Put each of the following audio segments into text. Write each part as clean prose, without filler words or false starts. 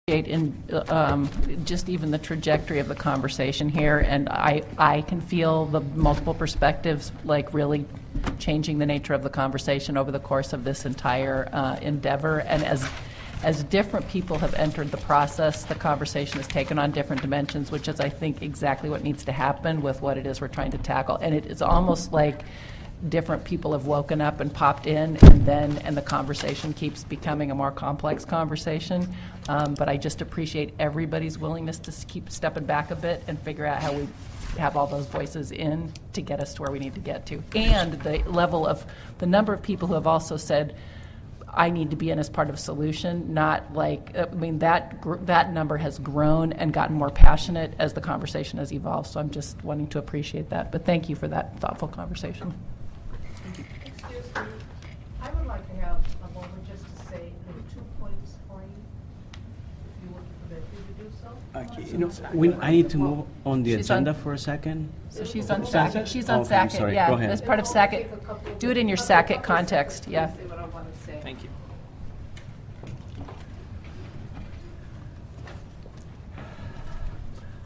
in just even the trajectory of the conversation here, and I can feel the multiple perspectives like really changing the nature of the conversation over the course of this entire endeavor. And as different people have entered the process, the conversation has taken on different dimensions, which is, I think, exactly what needs to happen with what it is we're trying to tackle. And it is almost like different people have woken up and popped in, and the conversation keeps becoming a more complex conversation. But I just appreciate everybody's willingness to keep stepping back a bit and figure out how we have all those voices in to get us to where we need to get to. And the level of the number of people who have also said, I need to be in as part of a solution, not like, I mean, that number has grown and gotten more passionate as the conversation has evolved. So I'm just wanting to appreciate that. But thank you for that thoughtful conversation. Excuse me. I would like to have a moment just to say 2 points for you, if you would permit me to do so. Okay, I need to move on the agenda for a second. So she's on SACIT. She's on okay, I'm SACIT, sorry. yeah. Go ahead. As part of SACIT. Do it in your SACIT context, yeah. Say what I want to say. Thank you.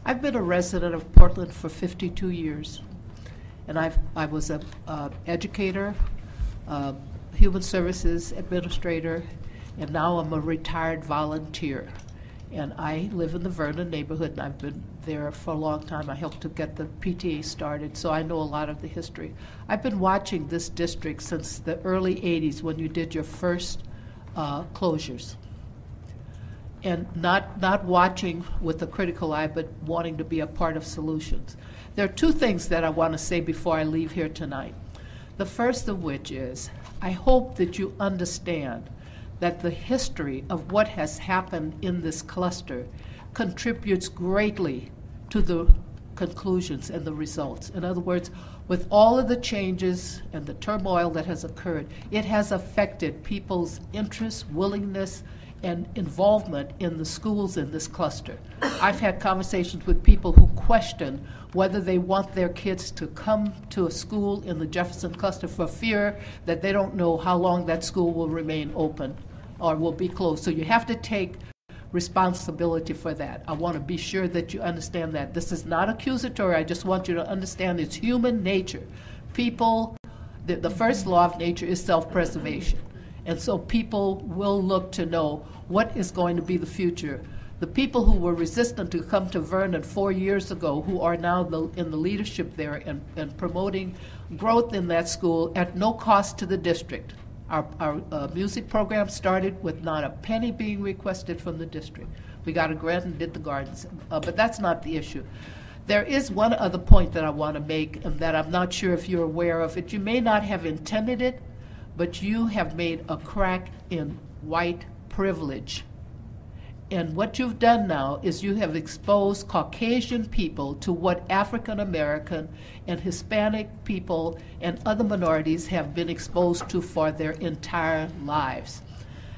I've been a resident of Portland for 52 years, and I was an educator, human services administrator, and now I'm a retired volunteer. And I live in the Vernon neighborhood, and I've been there for a long time. I helped to get the PTA started, so I know a lot of the history. I've been watching this district since the early 80s when you did your first closures. And not watching with a critical eye, but wanting to be a part of solutions. There are 2 things that I want to say before I leave here tonight. The first of which is, I hope that you understand that the history of what has happened in this cluster contributes greatly to the conclusions and the results. In other words, with all of the changes and the turmoil that has occurred, it has affected people's interest, willingness, and involvement in the schools in this cluster. I've had conversations with people who question whether they want their kids to come to a school in the Jefferson Cluster for fear that they don't know how long that school will remain open or will be closed. So you have to take responsibility for that. I want to be sure that you understand that. This is not accusatory. I just want you to understand it's human nature. People, the first law of nature is self-preservation. And so people will look to know what is going to be the future. The people who were resistant to come to Vernon 4 years ago, who are now in the leadership there and promoting growth in that school at no cost to the district. Our music program started with not a penny being requested from the district. We got a grant and did the gardens, but that's not the issue. There is one other point that I want to make, and that I'm not sure if you're aware of it. You may not have intended it, but you have made a crack in white privilege. And what you've done now is you have exposed Caucasian people to what African American and Hispanic people and other minorities have been exposed to for their entire lives.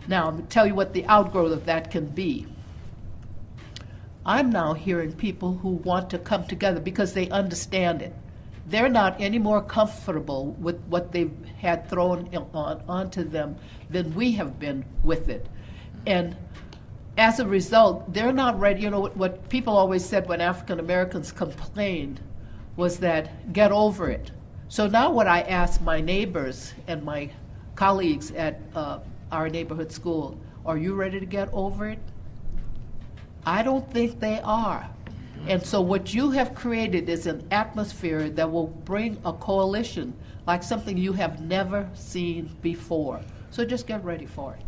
Now, I'm going to tell you what the outgrowth of that can be. I'm now hearing people who want to come together because they understand it. They're not any more comfortable with what they've had thrown onto them than we have been with it. And as a result, they're not ready. You know, what people always said when African Americans complained was that, get over it. So now what I ask my neighbors and my colleagues at our neighborhood school, are you ready to get over it? I don't think they are. And so what you have created is an atmosphere that will bring a coalition like something you have never seen before. So just get ready for it.